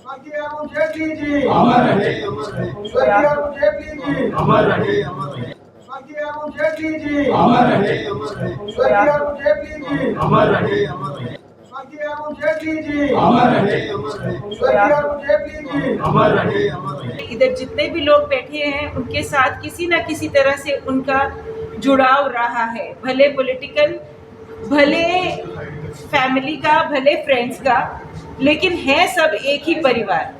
स्वर्गीय अरुण जेटली जी अमर रहे, स्वर्गीय अरुण जेटली जी अमर रहे, स्वर्गीय अरुण जेटली जी अमर रहे, स्वर्गीय अरुण जेटली जी अमर रहे, स्वर्गीय अरुण जेटली जी अमर रहे, स्वर्गीय अरुण जेटली जी अमर रहे। इधर जितने भी लोग बैठे हैं उनके साथ किसी न किसी तरह से उनका जुड़ाव रहा है, भले पॉलिटिकल, भले फैमिली का, भले फ्रेंड्स का, लेकिन है सब एक ही परिवार।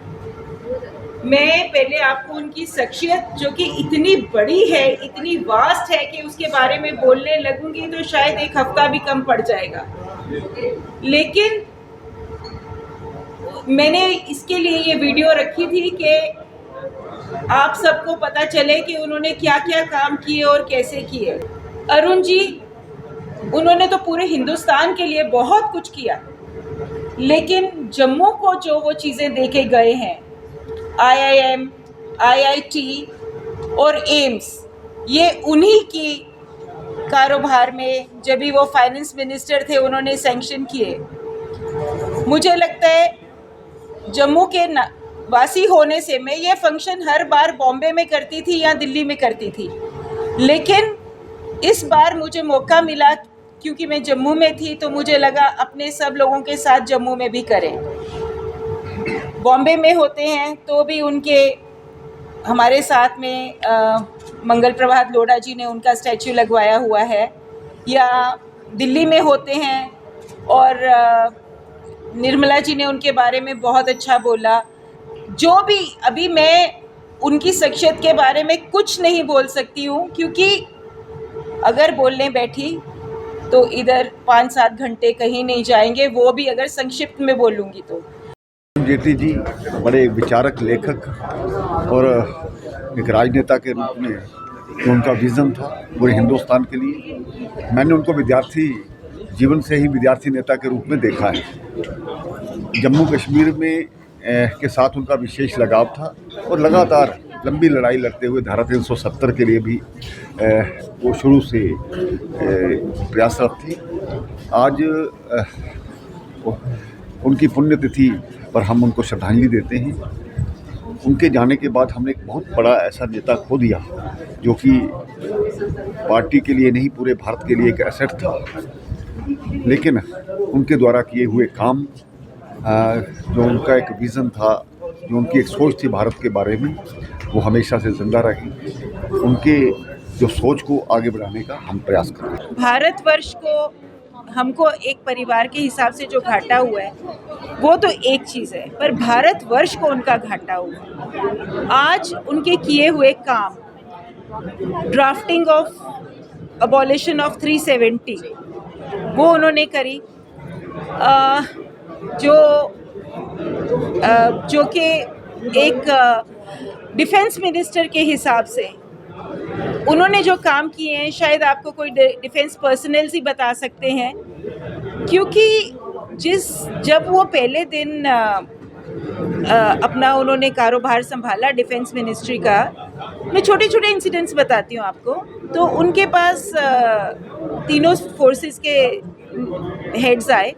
मैं पहले आपको उनकी शख्सियत जो कि इतनी बड़ी है, इतनी वास्ट है कि उसके बारे में बोलने लगूंगी तो शायद एक हफ्ता भी कम पड़ जाएगा, लेकिन मैंने इसके लिए ये वीडियो रखी थी कि आप सबको पता चले कि उन्होंने क्या क्या काम किए और कैसे किए। अरुण जी, उन्होंने तो पूरे हिंदुस्तान के लिए बहुत कुछ किया, लेकिन जम्मू को जो वो चीज़ें दे के गए हैं, IIM, IIT और एम्स, ये उन्हीं की कारोबार में जब भी वो फाइनेंस मिनिस्टर थे उन्होंने सैंक्शन किए। मुझे लगता है जम्मू के वासी होने से मैं ये फंक्शन हर बार बॉम्बे में करती थी या दिल्ली में करती थी, लेकिन इस बार मुझे मौका मिला क्योंकि मैं जम्मू में थी तो मुझे लगा अपने सब लोगों के साथ जम्मू में भी करें। बॉम्बे में होते हैं तो भी उनके हमारे साथ में मंगल प्रभात लोढ़ा जी ने उनका स्टैचू लगवाया हुआ है, या दिल्ली में होते हैं और निर्मला जी ने उनके बारे में बहुत अच्छा बोला। जो भी, अभी मैं उनकी शख्सियत के बारे में कुछ नहीं बोल सकती हूँ, क्योंकि अगर बोलने बैठी तो इधर 5-7 घंटे कहीं नहीं जाएंगे, वो भी अगर संक्षिप्त में बोलूँगी तो। जेटली जी बड़े विचारक, लेखक और एक राजनेता के रूप में जो उनका विज़न था पूरे हिंदुस्तान के लिए, मैंने उनको विद्यार्थी जीवन से ही विद्यार्थी नेता के रूप में देखा है। जम्मू कश्मीर में के साथ उनका विशेष लगाव था और लगातार लंबी लड़ाई लड़ते हुए धारा 370 के लिए भी वो शुरू से प्रयासरत थी। आज उनकी पुण्यतिथि पर हम उनको श्रद्धांजलि देते हैं। उनके जाने के बाद हमने एक बहुत बड़ा ऐसा नेता खो दिया जो कि पार्टी के लिए नहीं पूरे भारत के लिए एक एसेट था, लेकिन उनके द्वारा किए हुए काम, जो उनका एक विज़न था, जो उनकी एक सोच थी भारत के बारे में, वो हमेशा से जिंदा रही। उनके जो सोच को आगे बढ़ाने का हम प्रयास कर रहे हैं। भारतवर्ष को हमको एक परिवार के हिसाब से जो घाटा हुआ है वो तो एक चीज़ है, पर भारतवर्ष को उनका घाटा हुआ। आज उनके किए हुए काम, ड्राफ्टिंग ऑफ अबॉलिशन ऑफ 370 वो उन्होंने करी, जो कि एक डिफेंस मिनिस्टर के हिसाब से उन्होंने जो काम किए हैं, शायद आपको कोई डिफेंस पर्सनल ही बता सकते हैं, क्योंकि जब वो पहले दिन अपना उन्होंने कारोबार संभाला डिफेंस मिनिस्ट्री का, मैं छोटे छोटे इंसिडेंट्स बताती हूँ आपको। तो उनके पास तीनों फोर्सेस के हेड्स आए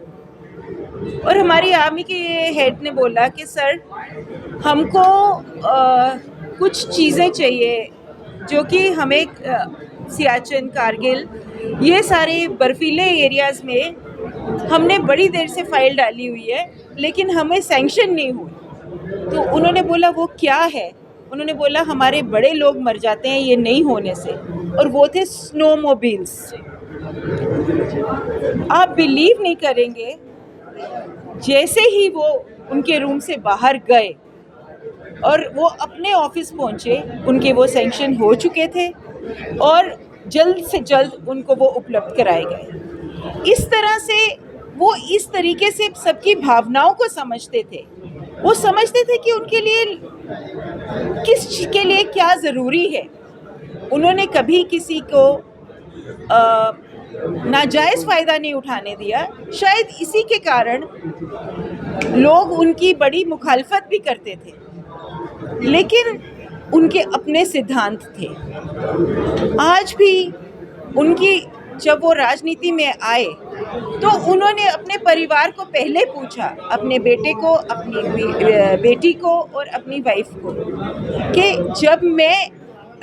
और हमारी आर्मी के हेड ने बोला कि सर, हमको कुछ चीज़ें चाहिए जो कि हमें सियाचिन, कारगिल, ये सारे बर्फीले एरियाज़ में हमने बड़ी देर से फाइल डाली हुई है लेकिन हमें सैंक्शन नहीं हुई। तो उन्होंने बोला वो क्या है? उन्होंने बोला हमारे बड़े लोग मर जाते हैं ये नहीं होने से, और वो थे स्नोमोबिल्स। आप बिलीव नहीं करेंगे, जैसे ही वो उनके रूम से बाहर गए और वो अपने ऑफिस पहुंचे, उनके वो सैंक्शन हो चुके थे और जल्द से जल्द उनको वो उपलब्ध कराए गए। इस तरह से वो इस तरीके से सबकी भावनाओं को समझते थे। वो समझते थे कि उनके लिए किस के लिए क्या ज़रूरी है। उन्होंने कभी किसी को नाजायज़ फ़ायदा नहीं उठाने दिया। शायद इसी के कारण लोग उनकी बड़ी मुखालफत भी करते थे, लेकिन उनके अपने सिद्धांत थे। आज भी उनकी, जब वो राजनीति में आए तो उन्होंने अपने परिवार को पहले पूछा, अपने बेटे को, अपनी बेटी को और अपनी वाइफ को, कि जब मैं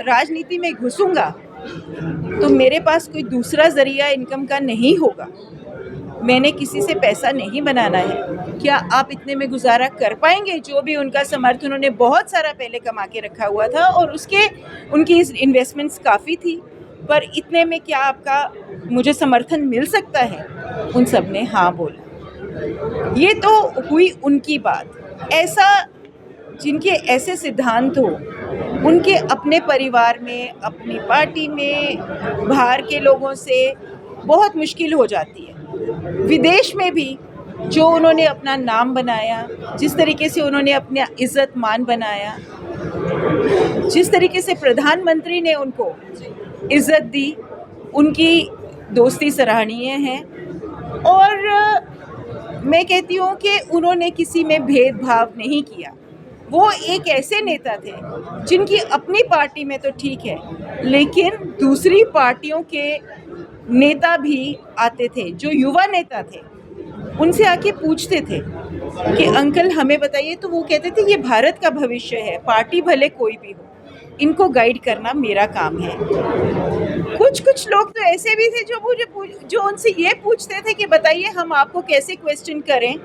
राजनीति में घुसूंगा तो मेरे पास कोई दूसरा ज़रिया इनकम का नहीं होगा, मैंने किसी से पैसा नहीं बनाना है, क्या आप इतने में गुजारा कर पाएंगे? जो भी उनका समर्थन, उन्होंने बहुत सारा पहले कमा के रखा हुआ था और उनकी इन्वेस्टमेंट्स काफ़ी थी, पर इतने में क्या आपका मुझे समर्थन मिल सकता है? उन सब ने हाँ बोला। ये तो हुई उनकी बात। ऐसा जिनके ऐसे सिद्धांत हो, उनके अपने परिवार में, अपनी पार्टी में, बाहर के लोगों से बहुत मुश्किल हो जाती है। विदेश में भी जो उन्होंने अपना नाम बनाया, जिस तरीके से उन्होंने अपना इज्जत मान बनाया, जिस तरीके से प्रधानमंत्री ने उनको इज्जत दी, उनकी दोस्ती सराहनीय है। और मैं कहती हूँ कि उन्होंने किसी में भेदभाव नहीं किया। वो एक ऐसे नेता थे जिनकी अपनी पार्टी में तो ठीक है, लेकिन दूसरी पार्टियों के नेता भी आते थे, जो युवा नेता थे, उनसे आके पूछते थे कि अंकल हमें बताइए, तो वो कहते थे ये भारत का भविष्य है, पार्टी भले कोई भी हो, इनको गाइड करना मेरा काम है। कुछ लोग तो ऐसे भी थे जो उनसे ये पूछते थे कि बताइए हम आपको कैसे क्वेश्चन करें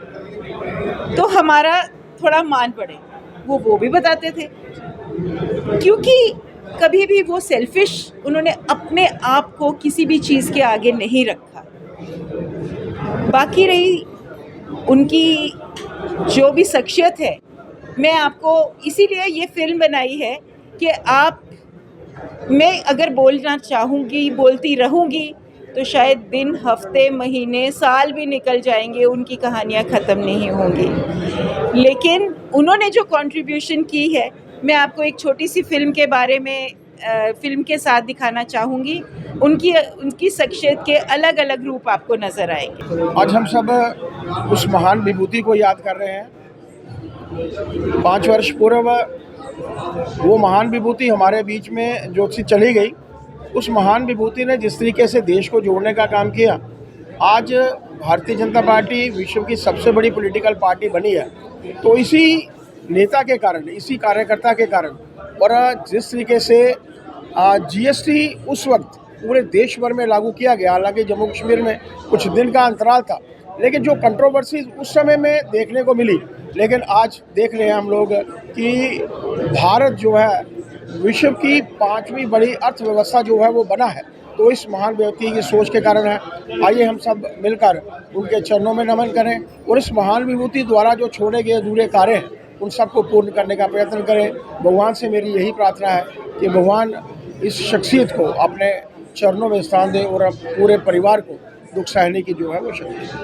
तो हमारा थोड़ा मान पड़े, वो भी बताते थे, क्योंकि कभी भी वो सेल्फिश, उन्होंने अपने आप को किसी भी चीज़ के आगे नहीं रखा। बाकी रही उनकी जो भी शख्सियत है, मैं आपको इसीलिए ये फिल्म बनाई है कि मैं अगर बोलना चाहूँगी, बोलती रहूँगी, तो शायद दिन, हफ्ते, महीने, साल भी निकल जाएंगे, उनकी कहानियाँ ख़त्म नहीं होंगी। लेकिन उन्होंने जो कंट्रीब्यूशन की है, मैं आपको एक छोटी सी फिल्म के बारे में फिल्म के साथ दिखाना चाहूँगी। उनकी शख्सियत के अलग अलग रूप आपको नज़र आएंगे। आज हम सब उस महान विभूति को याद कर रहे हैं। 5 वर्ष पूर्व वो महान विभूति हमारे बीच में जो सी चली गई, उस महान विभूति ने जिस तरीके से देश को जोड़ने का काम किया, आज भारतीय जनता पार्टी विश्व की सबसे बड़ी पॉलिटिकल पार्टी बनी है। तो इसी नेता के कारण, इसी कार्यकर्ता के कारण, और जिस तरीके से जीएसटी उस वक्त पूरे देश भर में लागू किया गया, हालांकि जम्मू कश्मीर में कुछ दिन का अंतराल था, लेकिन जो कंट्रोवर्सी उस समय में देखने को मिली, लेकिन आज देख रहे हैं हम लोग कि भारत जो है विश्व की 5वीं बड़ी अर्थव्यवस्था जो है वो बना है। तो इस महान व्यक्ति की सोच के कारण है। आइए हम सब मिलकर उनके चरणों में नमन करें और इस महान विभूति द्वारा जो छोड़े गए अधूरे कार्य हैं, उन सबको पूर्ण करने का प्रयत्न करें। भगवान से मेरी यही प्रार्थना है कि भगवान इस शख्सियत को अपने चरणों में स्थान दे और पूरे परिवार को दुख सहने की जो है वो शक्ति।